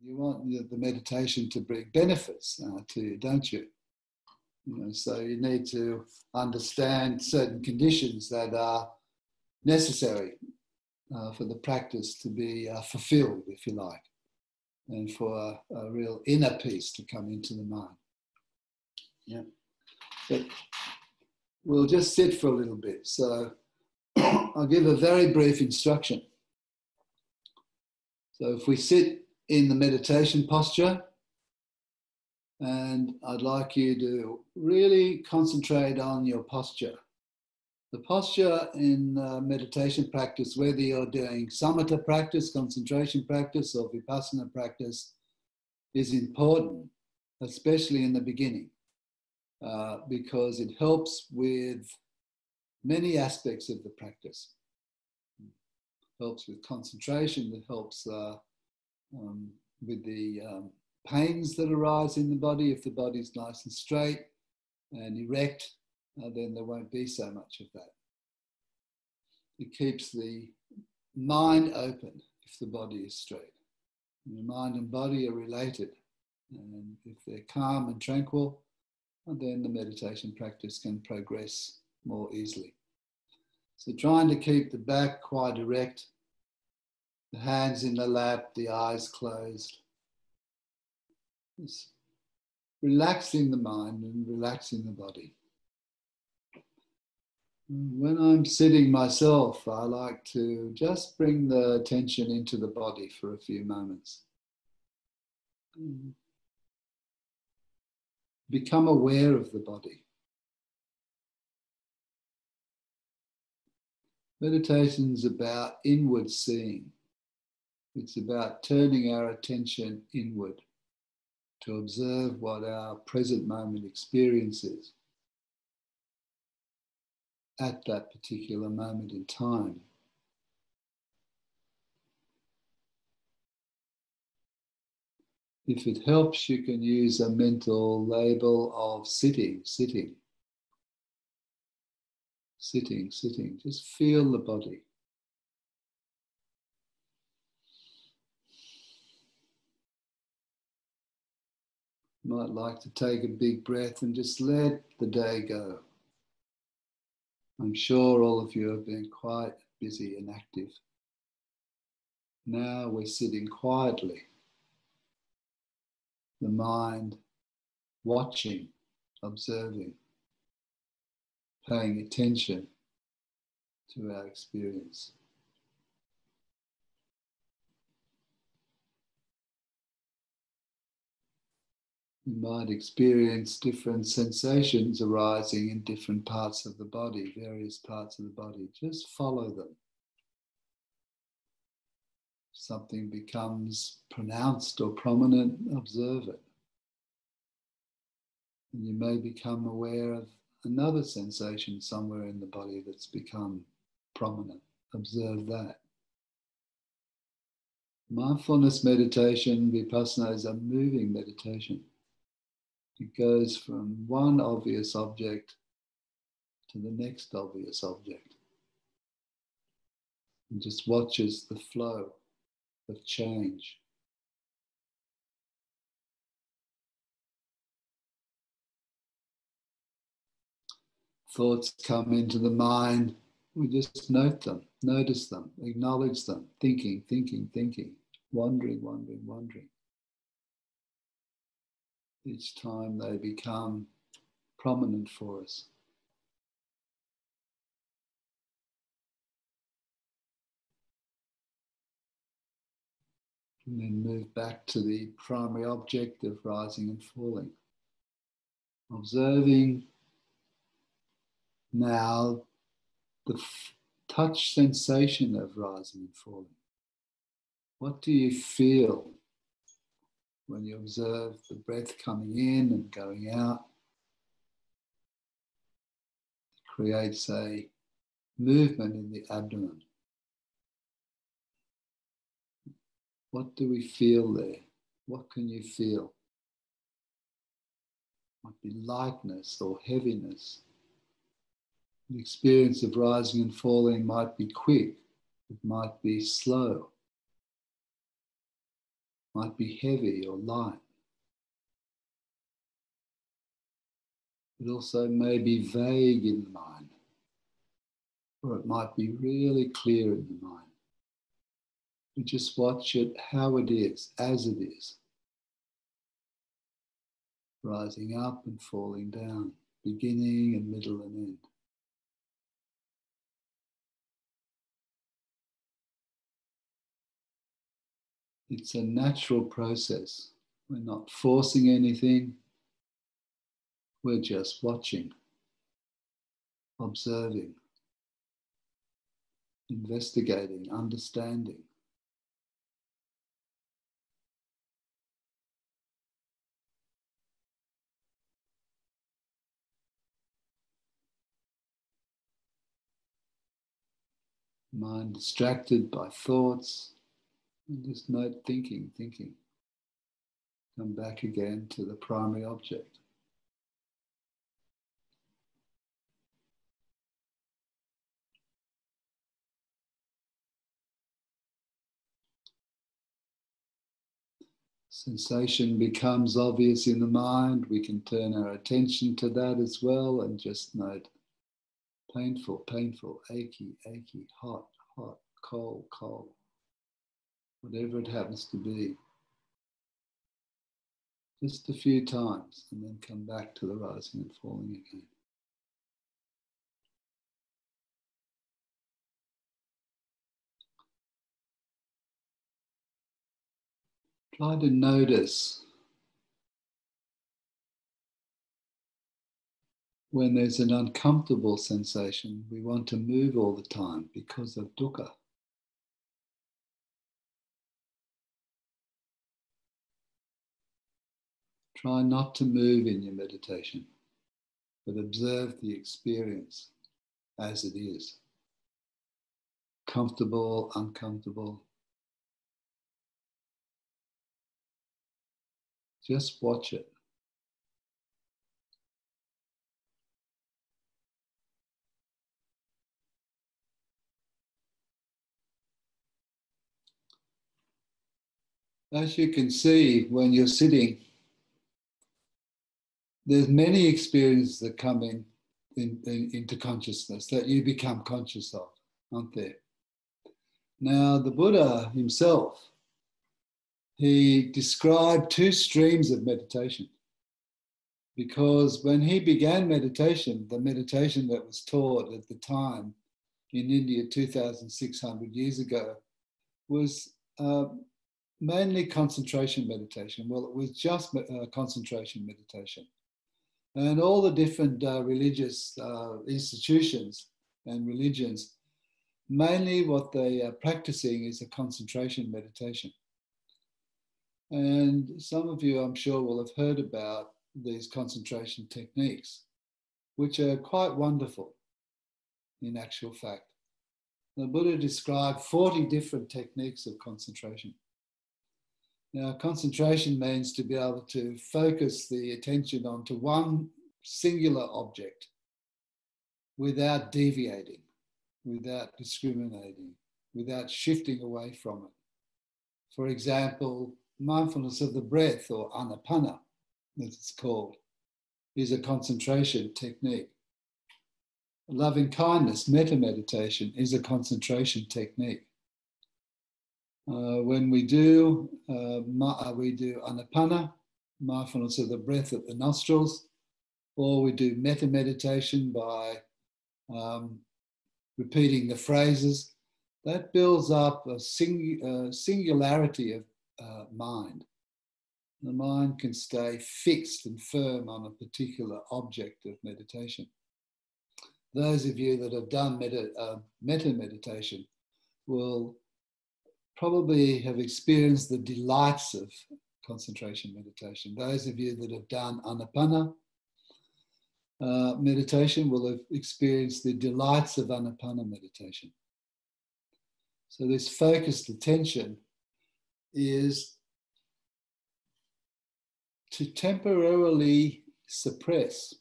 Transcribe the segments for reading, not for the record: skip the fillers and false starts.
You want the meditation to bring benefits to you, don't you? So you need to understand certain conditions that are necessary for the practice to be fulfilled, if you like, and for a real inner peace to come into the mind. Yeah. But we'll just sit for a little bit. So I'll give a very brief instruction. So if we sit in the meditation posture, and I'd like you to really concentrate on your posture. The posture in meditation practice, whether you're doing samatha practice, concentration practice, or vipassana practice, is important, especially in the beginning, because it helps with many aspects of the practice. It helps with concentration, it helps with the pains that arise in the body. If the body's nice and straight and erect, then there won't be so much of that. It keeps the mind open if the body is straight. And the mind and body are related. And if they're calm and tranquil, then the meditation practice can progress more easily. So trying to keep the back quite erect, the hands in the lap, the eyes closed. Just relaxing the mind and relaxing the body. When I'm sitting myself, I like to just bring the attention into the body for a few moments. Become aware of the body. Meditation is about inward seeing. It's about turning our attention inward to observe what our present moment experience is at that particular moment in time. If it helps, you can use a mental label of sitting, sitting, sitting, sitting. Just feel the body. You might like to take a big breath and just let the day go. I'm sure all of you have been quite busy and active. Now we're sitting quietly. The mind watching, observing, paying attention to our experience. You might experience different sensations arising in different parts of the body, various parts of the body. Just follow them. If something becomes pronounced or prominent, observe it. And you may become aware of another sensation somewhere in the body that's become prominent. Observe that. Mindfulness meditation, Vipassana, is a moving meditation. It goes from one obvious object to the next obvious object. And just watches the flow of change. Thoughts come into the mind, we just note them, notice them, acknowledge them, thinking, thinking, thinking, wandering, wandering, wandering. Each time they become prominent for us. And then move back to the primary object of rising and falling. Observing now the touch sensation of rising and falling. What do you feel when you observe the breath coming in and going out? It creates a movement in the abdomen. What do we feel there? What can you feel? It might be lightness or heaviness. The experience of rising and falling might be quick, it might be slow. Might be heavy or light. It also may be vague in the mind, or it might be really clear in the mind. You just watch it how it is, as it is. Rising up and falling down, beginning and middle and end. It's a natural process. We're not forcing anything. We're just watching, observing, investigating, understanding. Mind distracted by thoughts, and just note thinking. Come back again to the primary object. Sensation becomes obvious in the mind. We can turn our attention to that as well and just note painful, painful, achy, achy, hot, hot, cold, cold. Whatever it happens to be. Just a few times and then come back to the rising and falling again. Try to notice when there's an uncomfortable sensation, we want to move all the time because of dukkha. Try not to move in your meditation, but observe the experience as it is. Comfortable, uncomfortable. Just watch it. As you can see, when you're sitting, there's many experiences that come into consciousness that you become conscious of, aren't there? Now, the Buddha himself, he described two streams of meditation. Because when he began meditation, the meditation that was taught at the time in India 2,600 years ago was mainly concentration meditation. Well, it was just concentration meditation. And all the different religious institutions and religions, mainly what they are practicing is a concentration meditation. And some of you, I'm sure, will have heard about these concentration techniques, which are quite wonderful in actual fact. The Buddha described 40 different techniques of concentration. Now, concentration means to be able to focus the attention onto one singular object without deviating, without discriminating, without shifting away from it. For example, mindfulness of the breath, or anapana, as it's called, is a concentration technique. Loving kindness, metta meditation, is a concentration technique. When we do anapana, mindfulness of the breath at the nostrils, or we do metta meditation by repeating the phrases, that builds up a singularity of mind. The mind can stay fixed and firm on a particular object of meditation. Those of you that have done metta meditation will probably have experienced the delights of concentration meditation. Those of you that have done anapana meditation will have experienced the delights of anapana meditation. So this focused attention is to temporarily suppress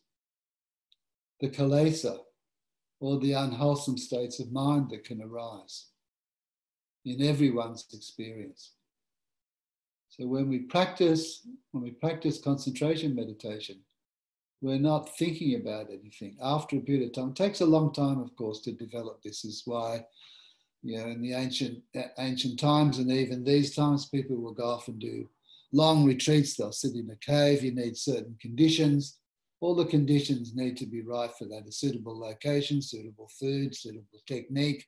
the kilesa, or the unwholesome states of mind that can arise in everyone's experience. So when we practice concentration meditation, we're not thinking about anything. After a period of time, it takes a long time, of course, to develop this. Is why, in the ancient times and even these times, people will go off and do long retreats. They'll sit in a cave. You need certain conditions. All the conditions need to be right for that: a suitable location, suitable food, suitable technique,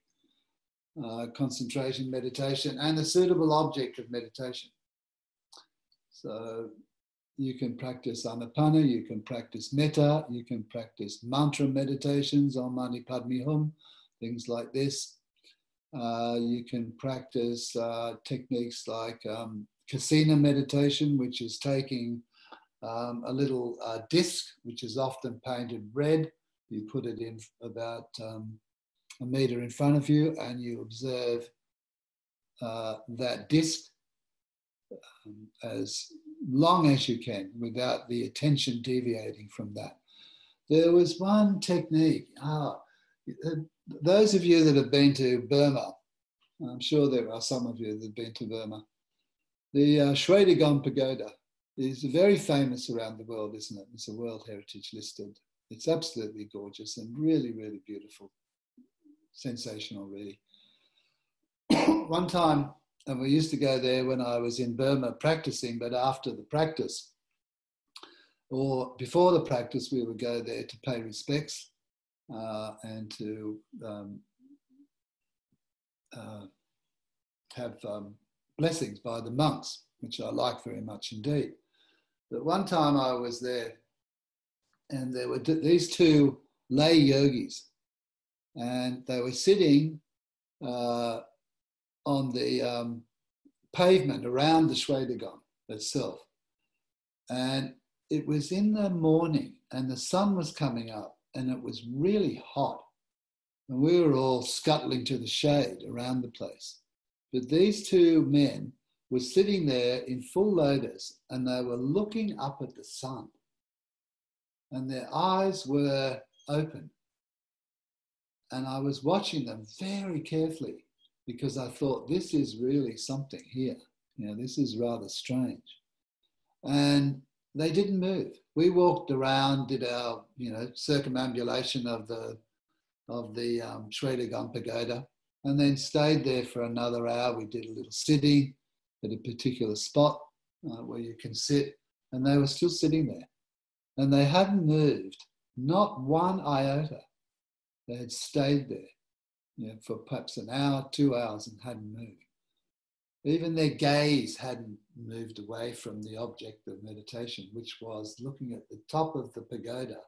concentration meditation, and a suitable object of meditation. So you can practice anapana, you can practice metta, you can practice mantra meditations, Om Mani Padme Hum, things like this. You can practice techniques like kasina meditation, which is taking a little disc, which is often painted red. You put it in about a meter in front of you, and you observe that disc as long as you can without the attention deviating from that. There was one technique. Those of you that have been to Burma, I'm sure there are some of you that have been to Burma, the Shwedagon Pagoda is very famous around the world, isn't it? It's a World Heritage listed. It's absolutely gorgeous and really, really beautiful. Sensational, really. One time, and we used to go there when I was in Burma practicing, but after the practice or before the practice, we would go there to pay respects and to have blessings by the monks, which I like very much indeed. But one time I was there, and there were these two lay yogis, and they were sitting on the pavement around the Shwedagon itself. And it was in the morning, and the sun was coming up, and it was really hot. And we were all scuttling to the shade around the place. But these two men were sitting there in full lotus, and they were looking up at the sun. And their eyes were open. And I was watching them very carefully, because I thought, this is really something here. This is rather strange. And they didn't move. We walked around, did our, circumambulation of the Shwedagon Pagoda, and then stayed there for another hour. We did a little sitting at a particular spot where you can sit, and they were still sitting there. And they hadn't moved, not one iota. They had stayed there for perhaps an hour, 2 hours, and hadn't moved. Even their gaze hadn't moved away from the object of meditation, which was looking at the top of the pagoda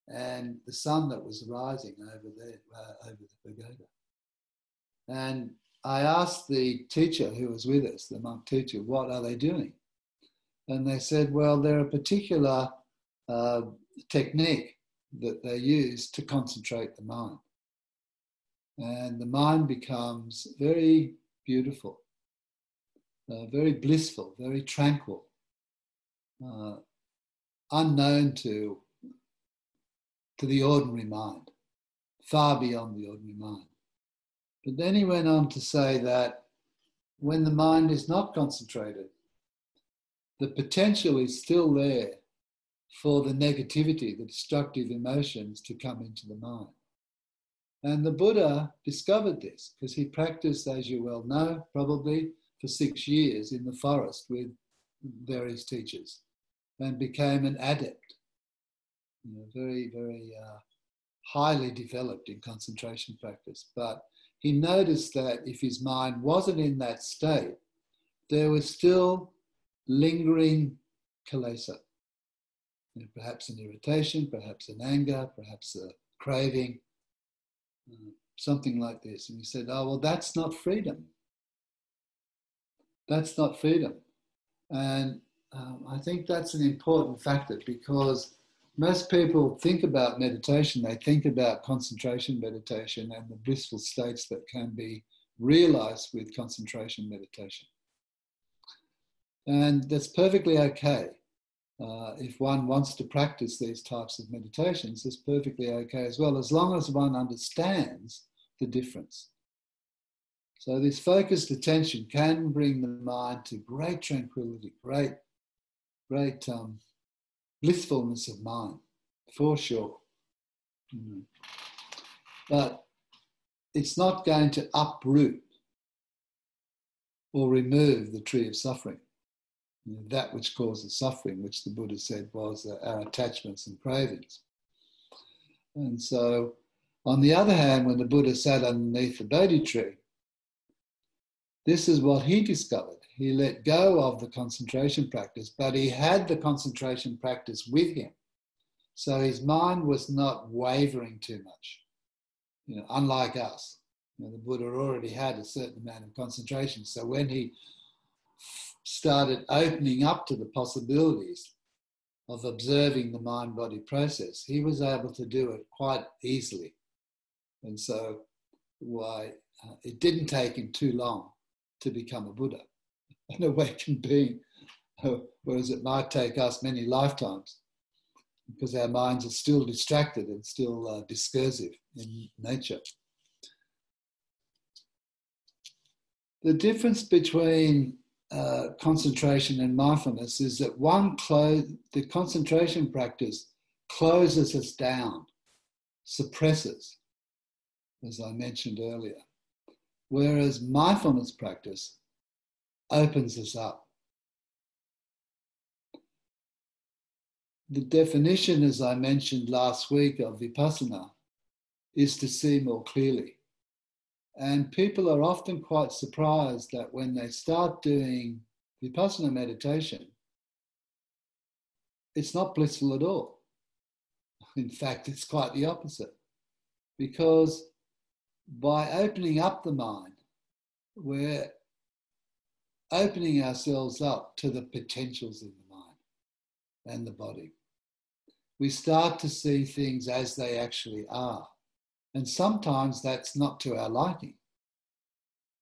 and the sun that was rising over there, over the pagoda. And I asked the teacher who was with us, the monk teacher, what are they doing? And they said, well, they're a particular technique that they use to concentrate the mind. And the mind becomes very beautiful, very blissful, very tranquil, unknown to the ordinary mind, far beyond the ordinary mind. But then he went on to say that when the mind is not concentrated, the potential is still there for the negativity, the destructive emotions to come into the mind. And the Buddha discovered this because he practiced, as you well know, probably for 6 years in the forest with various teachers and became an adept, very, very highly developed in concentration practice. But he noticed that if his mind wasn't in that state, there was still lingering kilesa. Perhaps an irritation, perhaps an anger, perhaps a craving, something like this. And he said, oh, well, that's not freedom. That's not freedom. And I think that's an important factor because most people think about meditation, they think about concentration meditation and the blissful states that can be realized with concentration meditation. And that's perfectly okay. If one wants to practice these types of meditations, it's perfectly okay as well, as long as one understands the difference. So this focused attention can bring the mind to great tranquility, great blissfulness of mind, for sure. But it's not going to uproot or remove the tree of suffering, that which causes suffering, which the Buddha said was our attachments and cravings. And so, on the other hand, when the Buddha sat underneath the Bodhi tree, this is what he discovered. He let go of the concentration practice, but he had the concentration practice with him. So his mind was not wavering too much, unlike us. The Buddha already had a certain amount of concentration. So when he started opening up to the possibilities of observing the mind-body process, he was able to do it quite easily. And so it didn't take him too long to become a Buddha, an awakened being, whereas it might take us many lifetimes because our minds are still distracted and still discursive in nature. The difference between concentration and mindfulness is that the concentration practice closes us down, suppresses, as I mentioned earlier, whereas mindfulness practice opens us up. The definition, as I mentioned last week, of Vipassana is to see more clearly. And people are often quite surprised that when they start doing Vipassana meditation, it's not blissful at all. In fact, it's quite the opposite. Because by opening up the mind, we're opening ourselves up to the potentials in the mind and the body. We start to see things as they actually are. And sometimes that's not to our liking.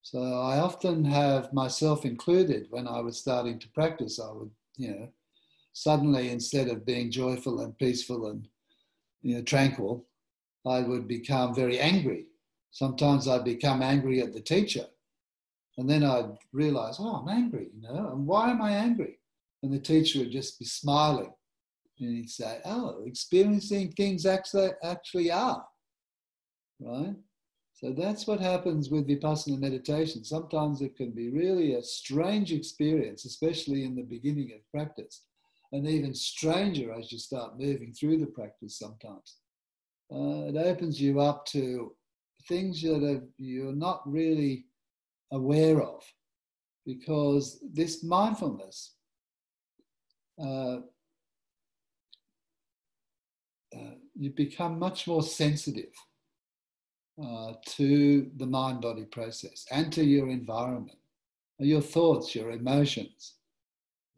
So I often have myself included when I was starting to practice, I would, suddenly instead of being joyful and peaceful and, tranquil, I would become very angry. Sometimes I'd become angry at the teacher. And then I'd realize, I'm angry, and why am I angry? And the teacher would just be smiling. And he'd say, experiencing things actually are. Right? So that's what happens with Vipassana meditation. Sometimes it can be really a strange experience, especially in the beginning of practice, and even stranger as you start moving through the practice sometimes. It opens you up to things that you're not really aware of, because this mindfulness you become much more sensitive to the mind-body process and to your environment, your thoughts, your emotions.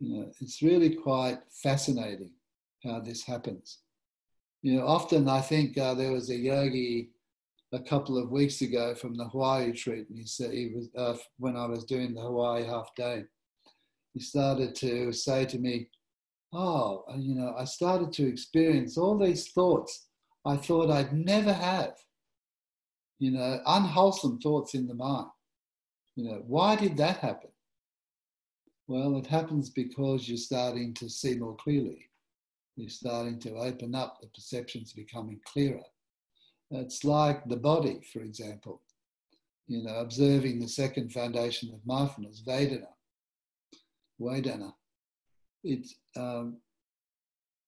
It's really quite fascinating how this happens. Often I think there was a yogi a couple of weeks ago from the Hawaii retreat, and he said when I was doing the Hawaii half day, he started to say to me, I started to experience all these thoughts I thought I'd never have. Unwholesome thoughts in the mind. Why did that happen? Well, it happens because you're starting to see more clearly. You're starting to open up, the perceptions becoming clearer. It's like the body, for example. Observing the second foundation of mindfulness, Vedana.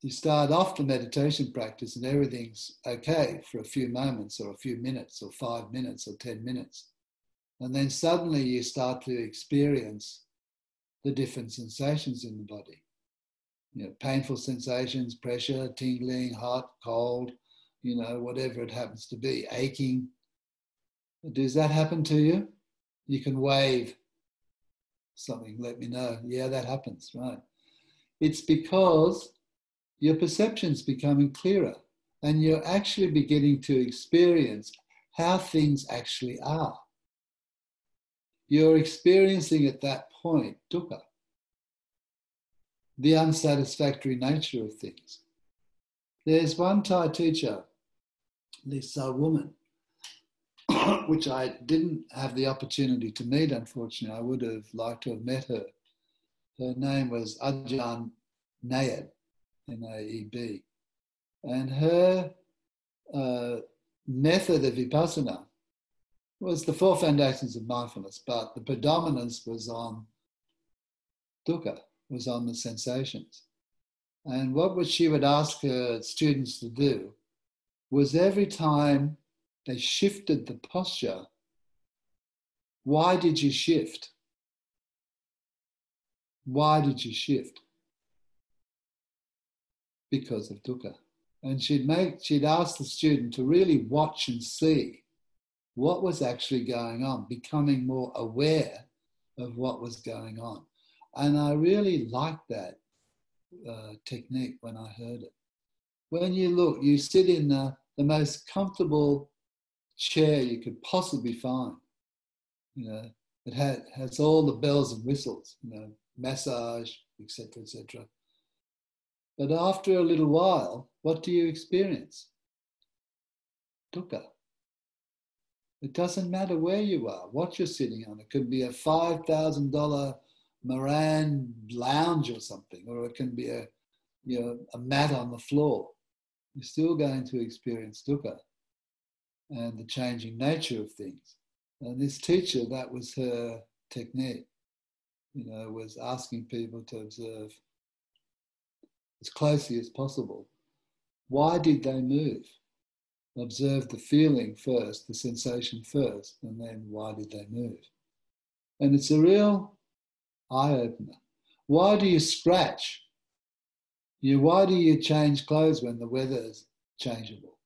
You start off the meditation practice and everything's okay for a few moments or a few minutes or 5 minutes or 10 minutes. And then suddenly you start to experience the different sensations in the body. Painful sensations, pressure, tingling, hot, cold, whatever it happens to be, aching. Does that happen to you? You can wave something, let me know. Yeah, that happens, right? It's because your perception's becoming clearer and you're actually beginning to experience how things actually are. You're experiencing at that point dukkha, the unsatisfactory nature of things. There's one Thai teacher, this woman, which I didn't have the opportunity to meet, unfortunately. I would have liked to have met her. Her name was Ajahn Nayab, Naeb. And her method of Vipassana was the four foundations of mindfulness, but the predominance was on dukkha, was on the sensations. And what she would ask her students to do was every time they shifted the posture, why did you shift? Why did you shift? Because of dukkha. And she'd ask the student to really watch and see what was actually going on, becoming more aware of what was going on. And I really liked that technique when I heard it. When you look, you sit in the most comfortable chair you could possibly find. You know, it has all the bells and whistles, you know, massage, etc., etc. But after a little while, what do you experience? Dukkha. It doesn't matter where you are, what you're sitting on. It could be a $5,000 Moran lounge or something, or it can be a mat on the floor. You're still going to experience dukkha and the changing nature of things. And this teacher, that was her technique, was asking people to observe as closely as possible. Why did they move? Observe the feeling first, the sensation first, and then why did they move? And it's a real eye-opener. Why do you scratch? Why do you change clothes when the weather is changeable?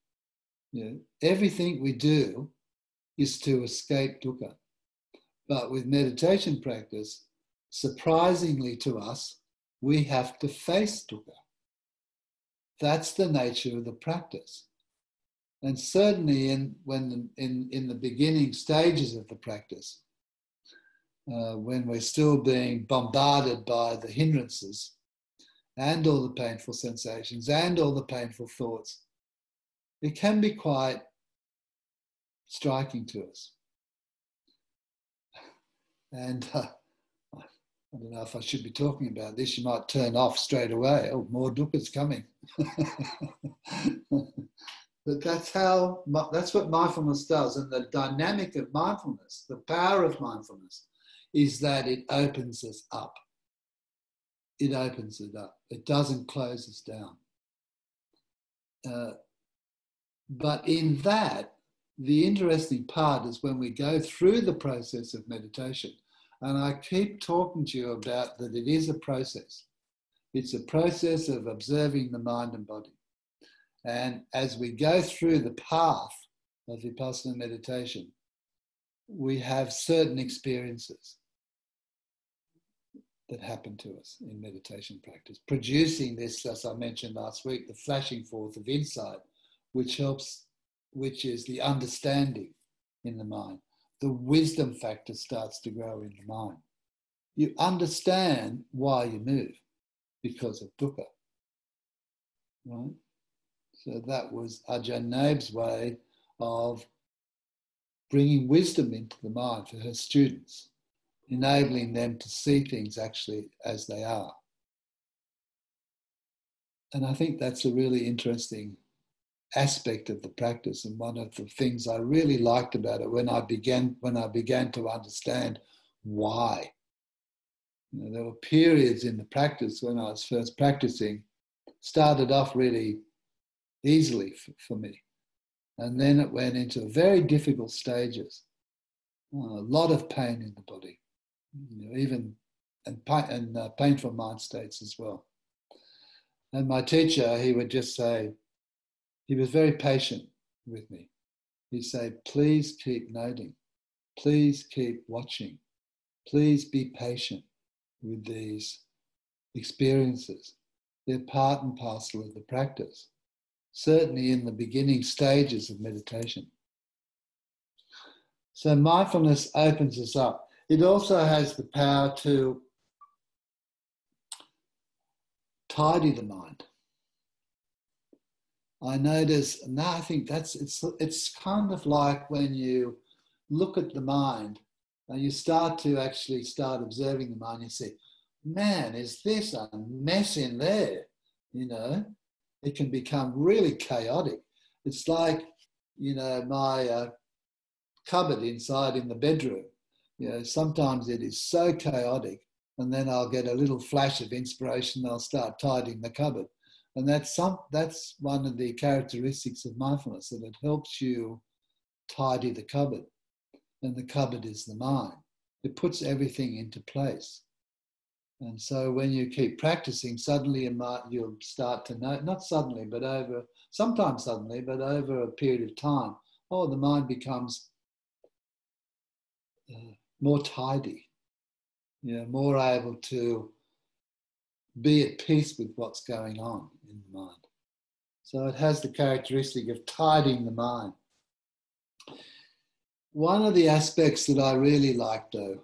Everything we do is to escape dukkha. But with meditation practice, surprisingly to us, we have to face dukkha. That's the nature of the practice. And certainly in the beginning stages of the practice, when we're still being bombarded by the hindrances and all the painful sensations and all the painful thoughts, it can be quite striking to us. And I don't know if I should be talking about this. You might turn off straight away. Oh, more dukkha's coming. But that's what mindfulness does. And the dynamic of mindfulness, the power of mindfulness, is that it opens us up. It opens it up. It doesn't close us down. But in that, the interesting part is when we go through the process of meditation, and I keep talking to you about that it is a process. It's a process of observing the mind and body. And as we go through the path of Vipassana meditation, we have certain experiences that happen to us in meditation practice, producing this, as I mentioned last week, the flashing forth of insight, which is the understanding in the mind. The wisdom factor starts to grow in the mind. You understand why you move, because of dukkha, right? So that was Ajahn Naeb's way of bringing wisdom into the mind for her students, enabling them to see things actually as they are. And I think that's a really interesting aspect of the practice, and one of the things I really liked about it when I began to understand why. There were periods in the practice when I was first practicing, started off really easily for me, and then it went into very difficult stages, a lot of pain in the body, even and painful mind states as well. And my teacher, he would just say, he was very patient with me. He'd say, please keep noting, please keep watching, please be patient with these experiences. They're part and parcel of the practice, certainly in the beginning stages of meditation. So mindfulness opens us up. It also has the power to tidy the mind. I notice, now I think it's kind of like when you look at the mind and you start to actually start observing the mind, you see, man, is this a mess in there? You know, it can become really chaotic. It's like, you know, my cupboard inside in the bedroom. You know, sometimes it is so chaotic, and then I'll get a little flash of inspiration. I'll start tidying the cupboard, and that's one of the characteristics of mindfulness, that it helps you tidy the cupboard, and the cupboard is the mind. It puts everything into place. And so when you keep practicing, suddenly you'll start to know, not suddenly, but sometimes suddenly, but over a period of time, the mind becomes more tidy, you know, more able to be at peace with what's going on in the mind. So it has the characteristic of tidying the mind. One of the aspects that I really like, though,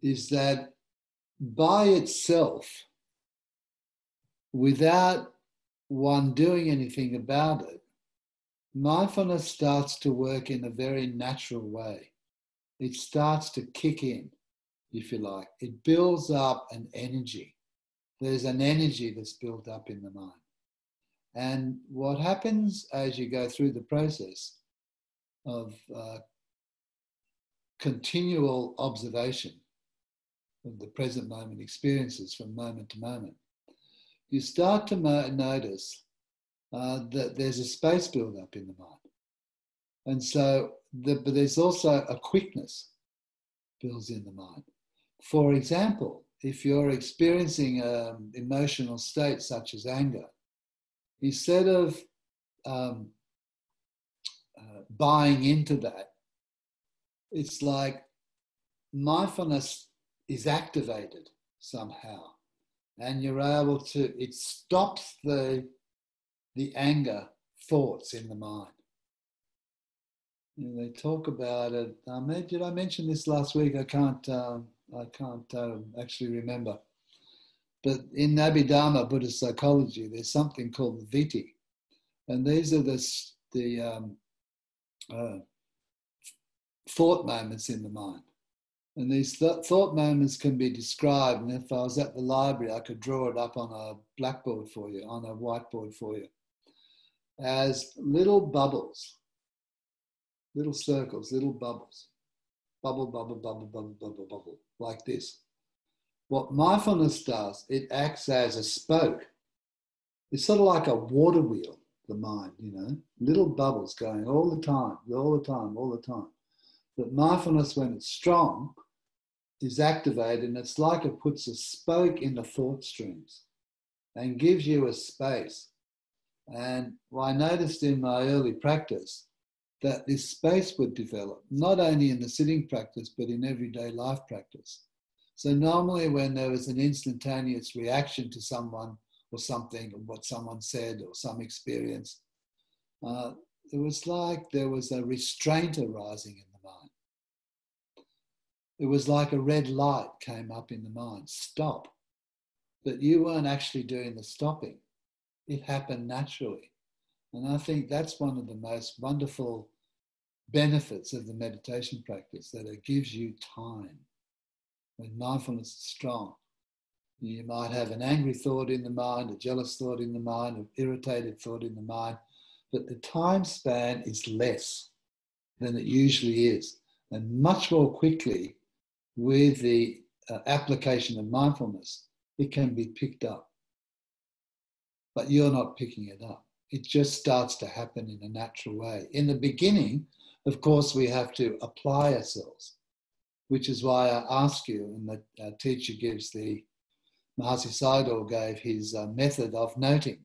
is that by itself, without one doing anything about it, mindfulness starts to work in a very natural way. It starts to kick in, if you like. It builds up an energy. There's an energy that's built up in the mind. And what happens as you go through the process of continual observation of the present moment experiences from moment to moment, you start to notice that there's a space build up in the mind. And so, but there's also a quickness builds in the mind. For example, if you're experiencing an emotional state such as anger, instead of buying into that, it's like mindfulness is activated somehow, and you're able to, it stops the anger thoughts in the mind. You know, they talk about it. Did I mention this last week? I can't actually remember. But in Abhidharma Buddhist psychology, there's something called the viti, and these are the thought moments in the mind. And these thought moments can be described, and if I was at the library, I could draw it up on a blackboard for you, on a whiteboard for you, as little bubbles, little circles, little bubbles. Bubble, bubble, bubble, bubble, bubble, bubble, like this. What mindfulness does, it acts as a spoke. It's sort of like a water wheel, the mind, you know, little bubbles going all the time, all the time, all the time. But mindfulness, when it's strong, is activated, and it's like it puts a spoke in the thought streams and gives you a space. And I noticed in my early practice that this space would develop, not only in the sitting practice, but in everyday life practice. So normally when there was an instantaneous reaction to someone or something, or what someone said or some experience, it was like there was a restraint arising in the mind. It was like a red light came up in the mind, stop. But you weren't actually doing the stopping. It happened naturally. And I think that's one of the most wonderful benefits of the meditation practice, that it gives you time. When mindfulness is strong, you might have an angry thought in the mind, a jealous thought in the mind, an irritated thought in the mind, but the time span is less than it usually is. And much more quickly, with the application of mindfulness, it can be picked up. But you're not picking it up. It just starts to happen in a natural way. In the beginning, of course, we have to apply ourselves, which is why I ask you, and the teacher gives Mahasi Sayadaw gave his method of noting,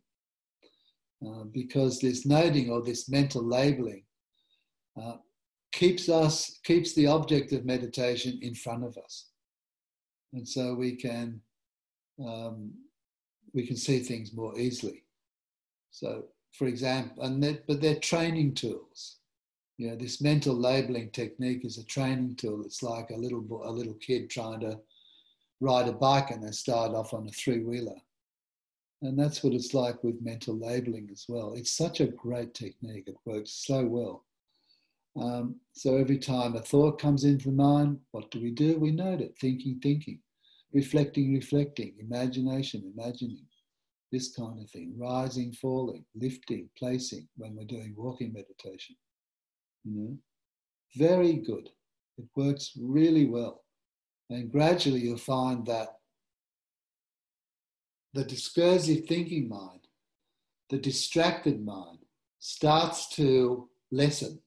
because this noting or this mental labeling keeps the object of meditation in front of us, and so we can see things more easily. So, for example, but they're training tools. You know, this mental labeling technique is a training tool. It's like a little kid trying to ride a bike, and they start off on a three-wheeler. And that's what it's like with mental labeling as well. It's such a great technique. It works so well. So every time a thought comes into the mind, what do? We note it. Thinking. Reflecting, imagination, imagining. This kind of thing. Rising, falling, lifting, placing when we're doing walking meditation. Very good. It works really well. And gradually you'll find that the discursive thinking mind, the distracted mind, starts to lessen.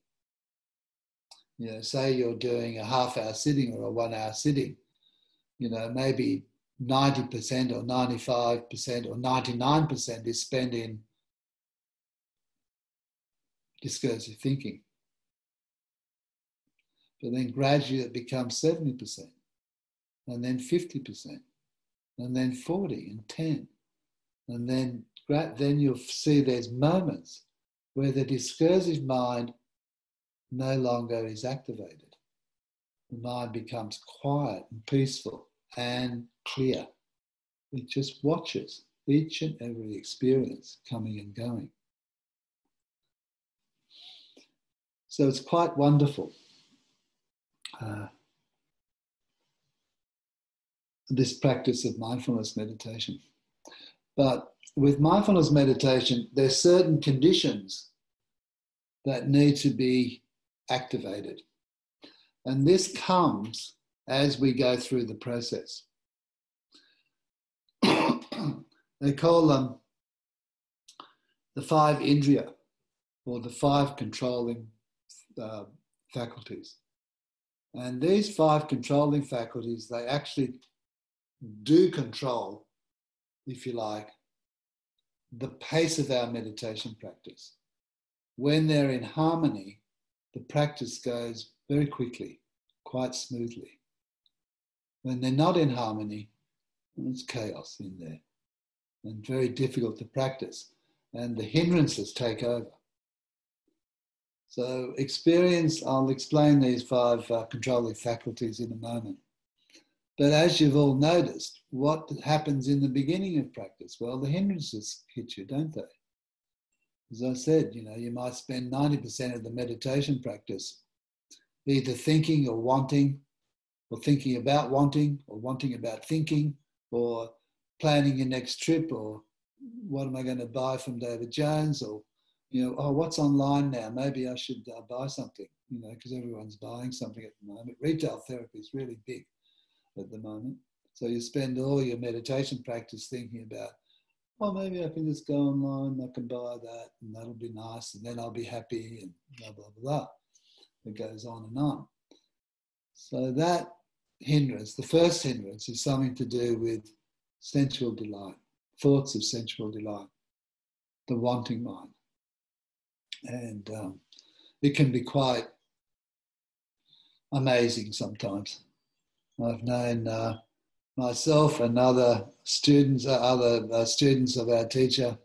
Say you're doing a half-hour sitting or a 1 hour sitting, maybe 90% or 95% or 99% is spent in discursive thinking. But then gradually it becomes 70%, and then 50%, and then 40 and 10. And then you'll see there's moments where the discursive mind no longer is activated. The mind becomes quiet and peaceful and clear. It just watches each and every experience coming and going. So it's quite wonderful. This practice of mindfulness meditation. But with mindfulness meditation, there's certain conditions that need to be activated. And this comes as we go through the process. They call them the 5 indriya, or the 5 controlling faculties. And these 5 controlling faculties, they actually do control, if you like, the pace of our meditation practice. When they're in harmony, the practice goes very quickly, quite smoothly. When they're not in harmony, there's chaos in there and very difficult to practice, and the hindrances take over. So I'll explain these 5 controlling faculties in a moment. But as you've all noticed, what happens in the beginning of practice? Well, the hindrances hit you, don't they? As I said, you might spend 90% of the meditation practice either thinking or wanting, or thinking about wanting, or wanting about thinking, or planning your next trip, or what am I going to buy from David Jones, or, what's online now? Maybe I should buy something, because everyone's buying something at the moment. Retail therapy is really big at the moment. So you spend all your meditation practice thinking about, maybe I can just go online, I can buy that, and that'll be nice, and then I'll be happy, and blah, blah, blah. It goes on and on. So that hindrance, the first hindrance, is something to do with sensual delight, thoughts of sensual delight, the wanting mind. And it can be quite amazing sometimes. I've known myself and other students of our teacher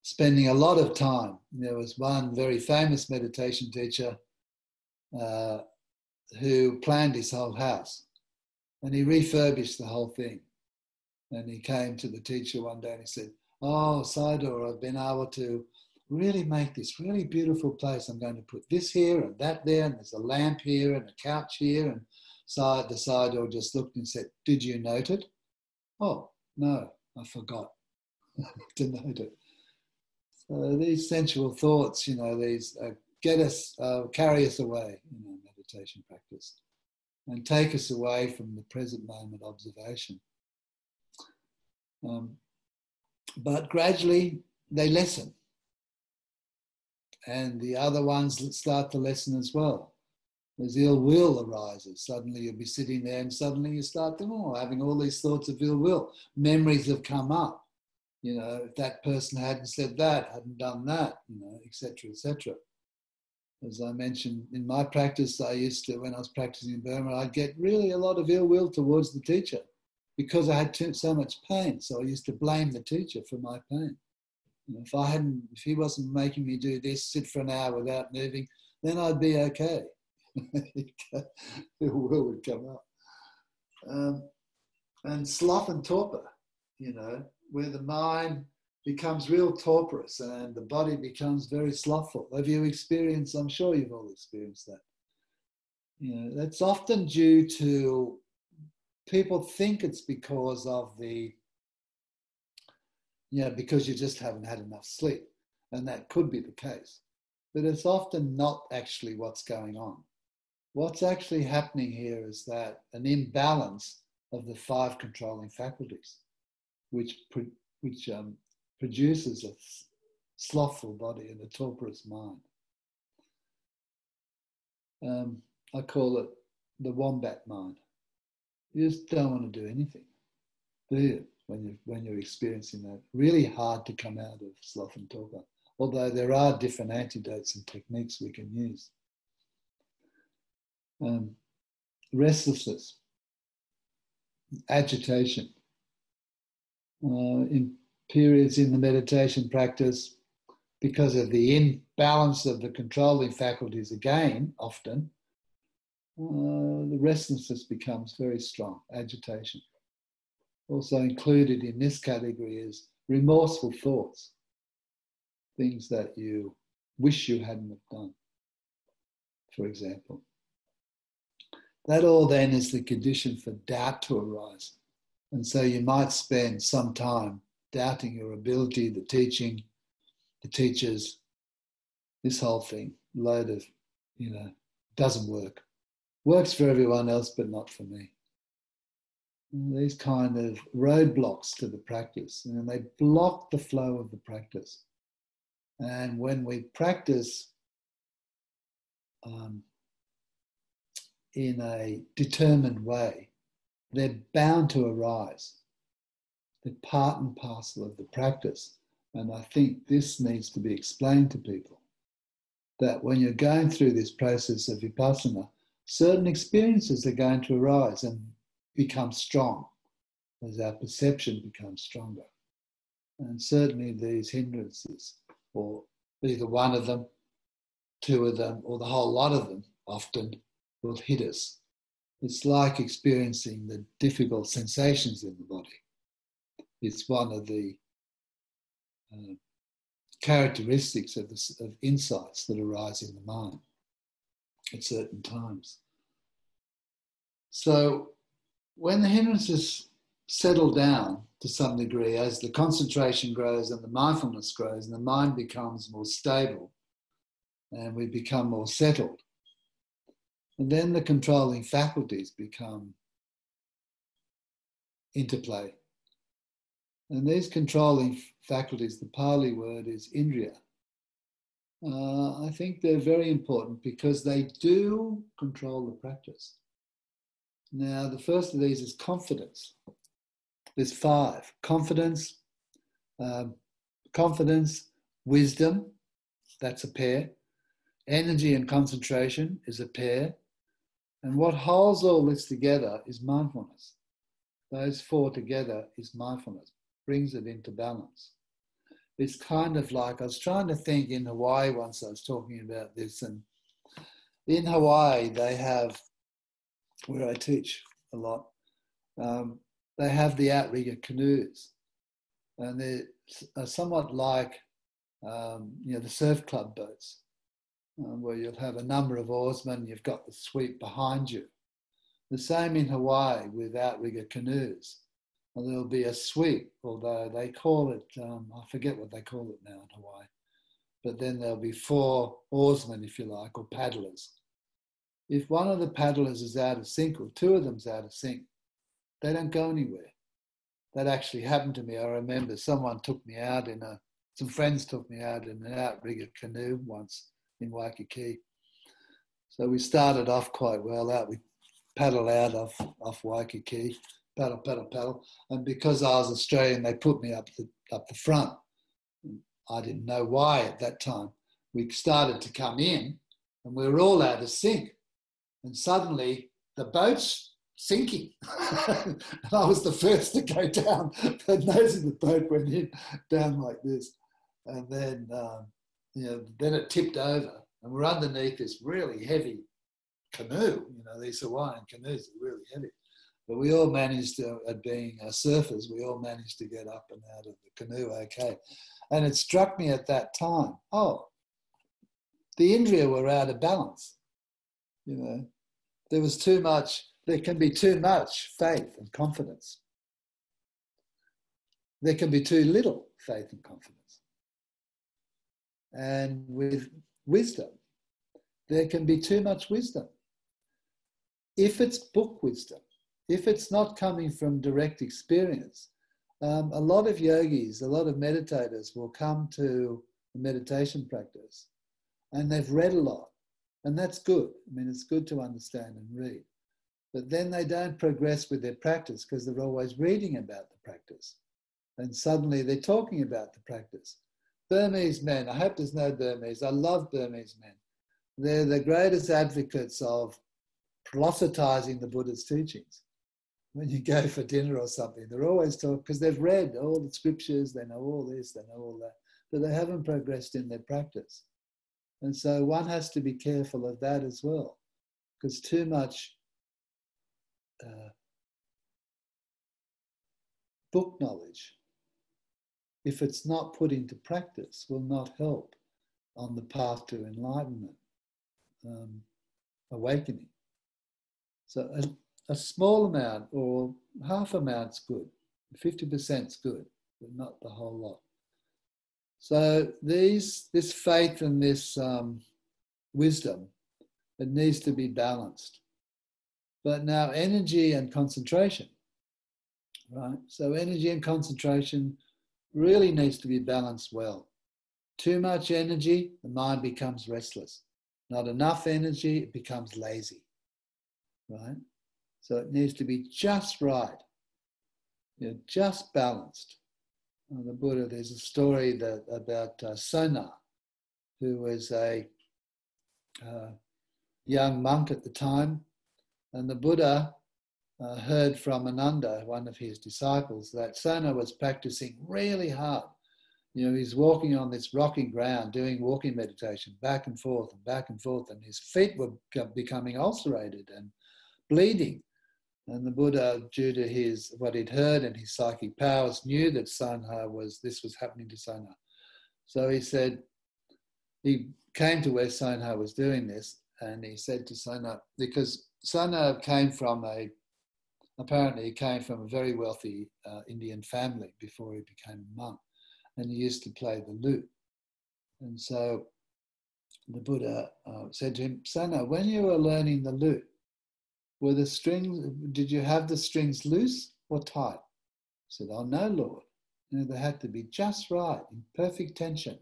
spending a lot of time. There was one very famous meditation teacher who planned his whole house, and he refurbished the whole thing. And he came to the teacher one day and he said, Sayadaw, I've been able to really make this really beautiful place. I'm going to put this here and that there, and there's a lamp here and a couch here. And the Sayadaw just looked and said, did you note it? Oh, no, I forgot to note it. So these sensual thoughts, these carry us away in our meditation practice and take us away from the present moment observation. But gradually they lessen, and the other ones start to lessen as well. As ill will arises, suddenly you'll be sitting there and suddenly you start having all these thoughts of ill will. Memories have come up. If that person hadn't said that, hadn't done that, etc., etc. As I mentioned, in my practice, I used to, when I was practicing in Burma, I'd get really a lot of ill will towards the teacher because I had so much pain. So I used to blame the teacher for my pain. If he wasn't making me do this, sit for an hour without moving, then I'd be okay. The will would come up. And sloth and torpor, where the mind becomes real torporous and the body becomes very slothful. Have you experienced, I'm sure you've all experienced that. You know, that's often due to people think it's because of because you just haven't had enough sleep. And that could be the case. But it's often not actually what's going on. What's actually happening here is that an imbalance of the 5 controlling faculties, which produces a slothful body and a torporous mind. I call it the wombat mind. You just don't want to do anything, do you? When you're experiencing that, really hard to come out of sloth and torpor. Although there are different antidotes and techniques we can use. Restlessness, agitation. In periods in the meditation practice, because of the imbalance of the controlling faculties again, often, the restlessness becomes very strong, agitation. Also included in this category is remorseful thoughts, things that you wish you hadn't have done, for example. That all then is the condition for doubt to arise. And so you might spend some time doubting your ability, the teaching, the teachers, this whole thing, load of, doesn't work. Works for everyone else, but not for me. And these kind of roadblocks to the practice, and they block the flow of the practice. And when we practice in a determined way, they're bound to arise. They're part and parcel of the practice. And I think this needs to be explained to people, that when you're going through this process of Vipassana, certain experiences are going to arise and become strong as our perception becomes stronger. And certainly these hindrances, or either one of them, 2 of them, or the whole lot of them, often will hit us. It's like experiencing the difficult sensations in the body. It's one of the characteristics of insights that arise in the mind at certain times. So when the hindrances settle down to some degree, as the concentration grows and the mindfulness grows and the mind becomes more stable and we become more settled, and then the controlling faculties become interplay. And these controlling faculties, the Pali word is indriya. I think they're very important because they do control the practice. Now, the first of these is confidence. There's 5. Confidence, wisdom, that's a pair. Energy and concentration is a pair. And what holds all this together is mindfulness. Those 4 together is mindfulness, brings it into balance. It's kind of like, I was trying to think in Hawaii once, I was talking about this, and in Hawaii they have, where I teach a lot, they have the outrigger canoes, and they're somewhat like the surf club boats, where you'll have a number of oarsmen, you've got the sweep behind you. The same in Hawaii with outrigger canoes. And there'll be a sweep, although they call it, I forget what they call it now in Hawaii, but then there'll be 4 oarsmen, if you like, or paddlers. If one of the paddlers is out of sync, or 2 of them's out of sync, they don't go anywhere. That actually happened to me. I remember someone took me out some friends took me out in an outrigger canoe once in Waikiki. So we started off quite well out. We paddled out off Waikiki, paddle. And because I was Australian, they put me up the front. I didn't know why at that time. We started to come in and we were all out of sync. And suddenly the boat's sinking. And I was the first to go down. The nose of the boat went in, down like this. And then, then it tipped over. And we're underneath this really heavy canoe. These Hawaiian canoes are really heavy. But we all managed to, at being surfers, we all managed to get up and out of the canoe okay. And it struck me at that time, oh, the Indriya were out of balance. You know, there was too much, there can be too much faith and confidence. There can be too little faith and confidence. And with wisdom, there can be too much wisdom. If it's book wisdom, if it's not coming from direct experience, a lot of yogis, a lot of meditators will come to a meditation practice and they've read a lot, and that's good. I mean, it's good to understand and read. But then they don't progress with their practice because they're always reading about the practice. And suddenly they're talking about the practice. Burmese men, I hope there's no Burmese, I love Burmese men. They're the greatest advocates of philosophizing the Buddha's teachings. When you go for dinner or something, they're always talking, because they've read all the scriptures, they know all this, they know all that, but they haven't progressed in their practice. And so one has to be careful of that as well, because too much book knowledge, if it's not put into practice, will not help on the path to enlightenment, awakening. So a small amount or half amount's good, 50%'s good, but not the whole lot. So this faith and this wisdom, it needs to be balanced. But now energy and concentration, right? So energy and concentration really needs to be balanced well. Too much energy, the mind becomes restless. Not enough energy, it becomes lazy, right? So it needs to be just right, just balanced. The Buddha, there's a story about Sona, who was a young monk at the time, and the Buddha heard from Ananda, one of his disciples, that Sona was practicing really hard. He's walking on this rocky ground, doing walking meditation, back and forth, and his feet were becoming ulcerated and bleeding. And the Buddha, due to what he'd heard and his psychic powers, knew that this was happening to Sona. So he came to where Sona was doing this, and he said to Sona, because Sona apparently he came from a very wealthy Indian family before he became a monk, and he used to play the lute. And so the Buddha said to him, Sona, when you were learning the lute, were the strings, did you have the strings loose or tight? He said, oh no, Lord. They had to be just right, in perfect tension.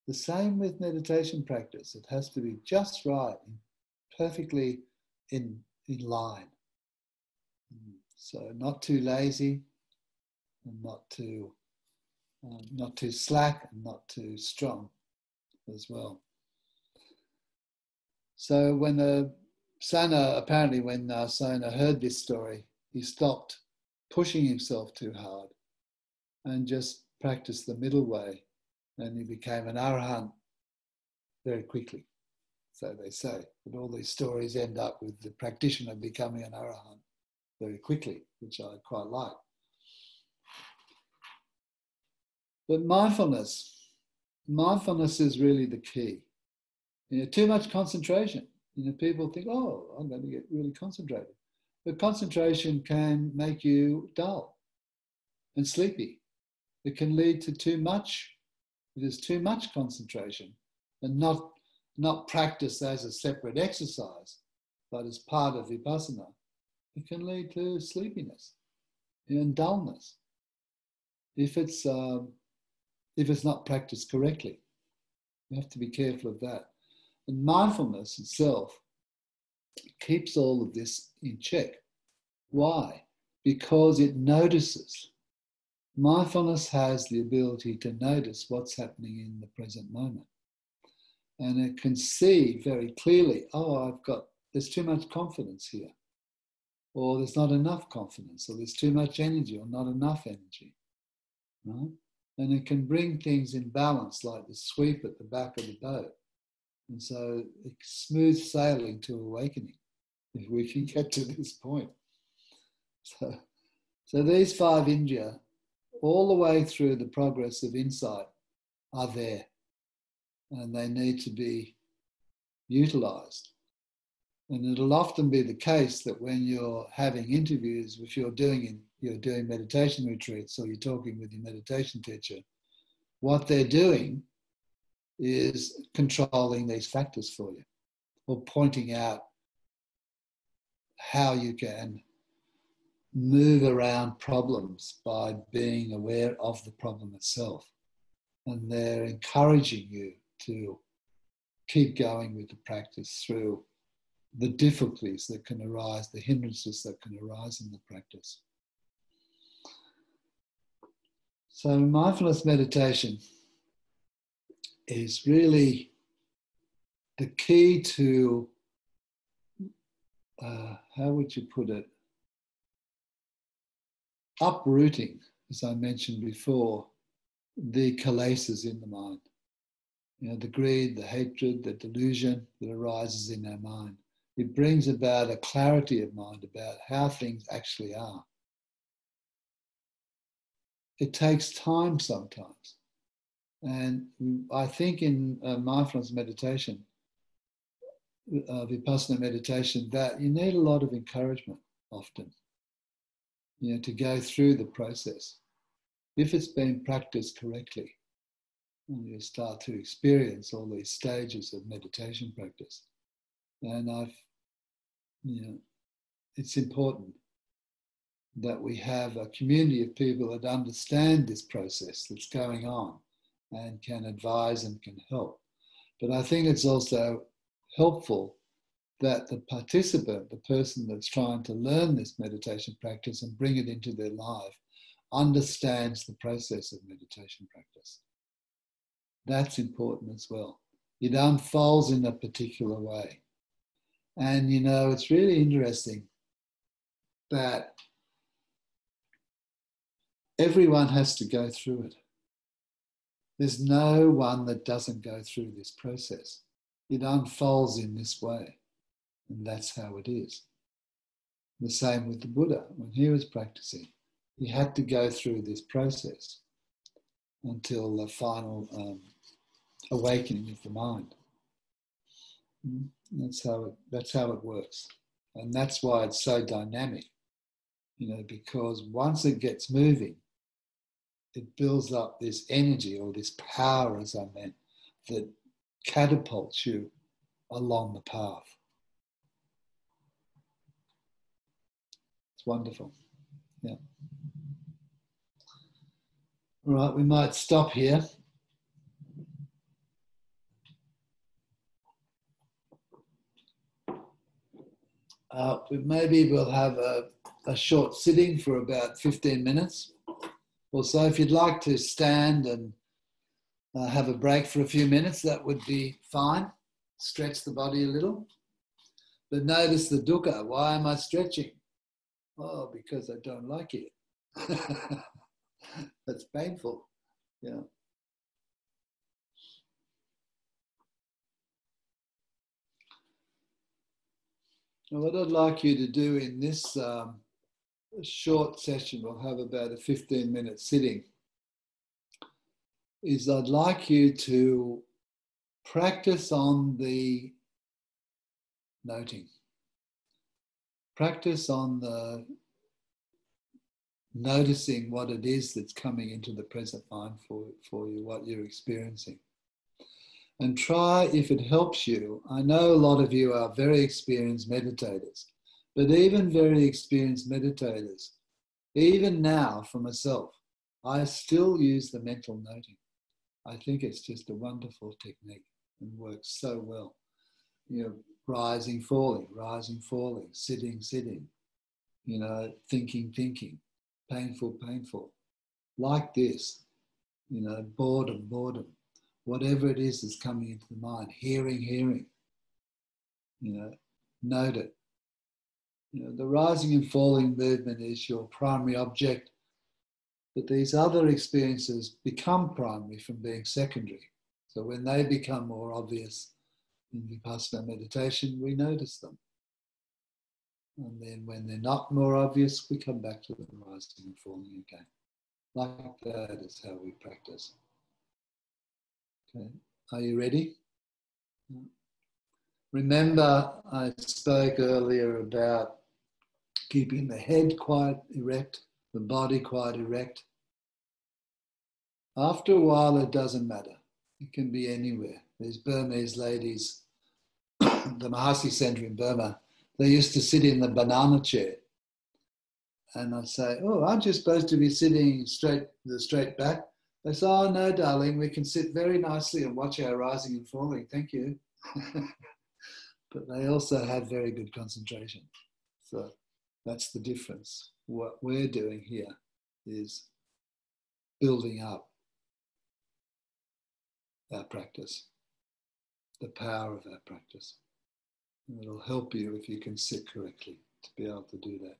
The same with meditation practice. It has to be just right, perfectly in line. So not too lazy, and not too slack, and not too strong as well. So when Sona heard this story, he stopped pushing himself too hard and just practiced the middle way, and he became an arahant very quickly. So they say that all these stories end up with the practitioner becoming an arahant very quickly, which I quite like. But mindfulness is really the key. Too much concentration. People think, oh, I'm going to get really concentrated. But concentration can make you dull and sleepy. It can lead to too much. It is too much concentration, and not practiced as a separate exercise, but as part of Vipassana. It can lead to sleepiness and dullness if it's not practiced correctly. You have to be careful of that. And mindfulness itself keeps all of this in check. Why? Because it notices. Mindfulness has the ability to notice what's happening in the present moment. And it can see very clearly, there's too much confidence here. Or there's not enough confidence, or there's too much energy, or not enough energy. Right? And it can bring things in balance, like the sweep at the back of the boat. And so it's smooth sailing to awakening, if we can get to this point. So, so these 5 indriya, all the way through the progress of insight, are there, and they need to be utilized. And it'll often be the case that when you're having interviews, if you're doing meditation retreats or you're talking with your meditation teacher, what they're doing is controlling these factors for you, or pointing out how you can move around problems by being aware of the problem itself. And they're encouraging you to keep going with the practice through the difficulties that can arise, the hindrances that can arise in the practice. So mindfulness meditation is really the key to, how would you put it, uprooting, as I mentioned before, the kilesas in the mind. The greed, the hatred, the delusion that arises in our mind. It brings about a clarity of mind about how things actually are. It takes time sometimes. And I think in mindfulness meditation, Vipassana meditation, that you need a lot of encouragement often, to go through the process. If it's been practiced correctly, and you start to experience all these stages of meditation practice. And it's important that we have a community of people that understand this process that's going on and can advise and can help. But I think it's also helpful that the participant, the person that's trying to learn this meditation practice and bring it into their life, understands the process of meditation practice. That's important as well. It unfolds in a particular way. And, it's really interesting that everyone has to go through it. There's no one that doesn't go through this process. It unfolds in this way. And that's how it is. The same with the Buddha. When he was practicing, he had to go through this process until the final awakening of the mind. That's how it works. And that's why it's so dynamic, because once it gets moving, it builds up this energy or this power, as I meant, that catapults you along the path. It's wonderful. Yeah. All right, we might stop here. Maybe we'll have a short sitting for about 15 minutes or so. If you'd like to stand and have a break for a few minutes, that would be fine. Stretch the body a little. But notice the dukkha. Why am I stretching? Oh, because I don't like it. That's painful. Yeah. Now, what I'd like you to do in this short session, we'll have about a 15-minute sitting, is I'd like you to practice on the noting. Practice on the noticing what it is that's coming into the present mind for you, what you're experiencing. And try, if it helps you, I know a lot of you are very experienced meditators, but even very experienced meditators, even now for myself, I still use the mental noting. I think it's just a wonderful technique and works so well. Rising, falling, sitting, thinking, painful, like this, boredom, whatever it is that's coming into the mind, hearing, note it. The rising and falling movement is your primary object, but these other experiences become primary from being secondary. So when they become more obvious in Vipassana meditation, we notice them. And then when they're not more obvious, we come back to them rising and falling again. Like that is how we practice. Okay. Are you ready? Remember, I spoke earlier about keeping the head quite erect, the body quite erect. After a while, it doesn't matter. It can be anywhere. There's Burmese ladies, the Mahasi Center in Burma, they used to sit in the banana chair. And I'd say, oh, aren't you supposed to be sitting straight, the straight back? They say, oh, no, darling, we can sit very nicely and watch our rising and falling. Thank you. But they also had very good concentration. So that's the difference. What we're doing here is building up our practice, the power of our practice. And it'll help you if you can sit correctly to be able to do that.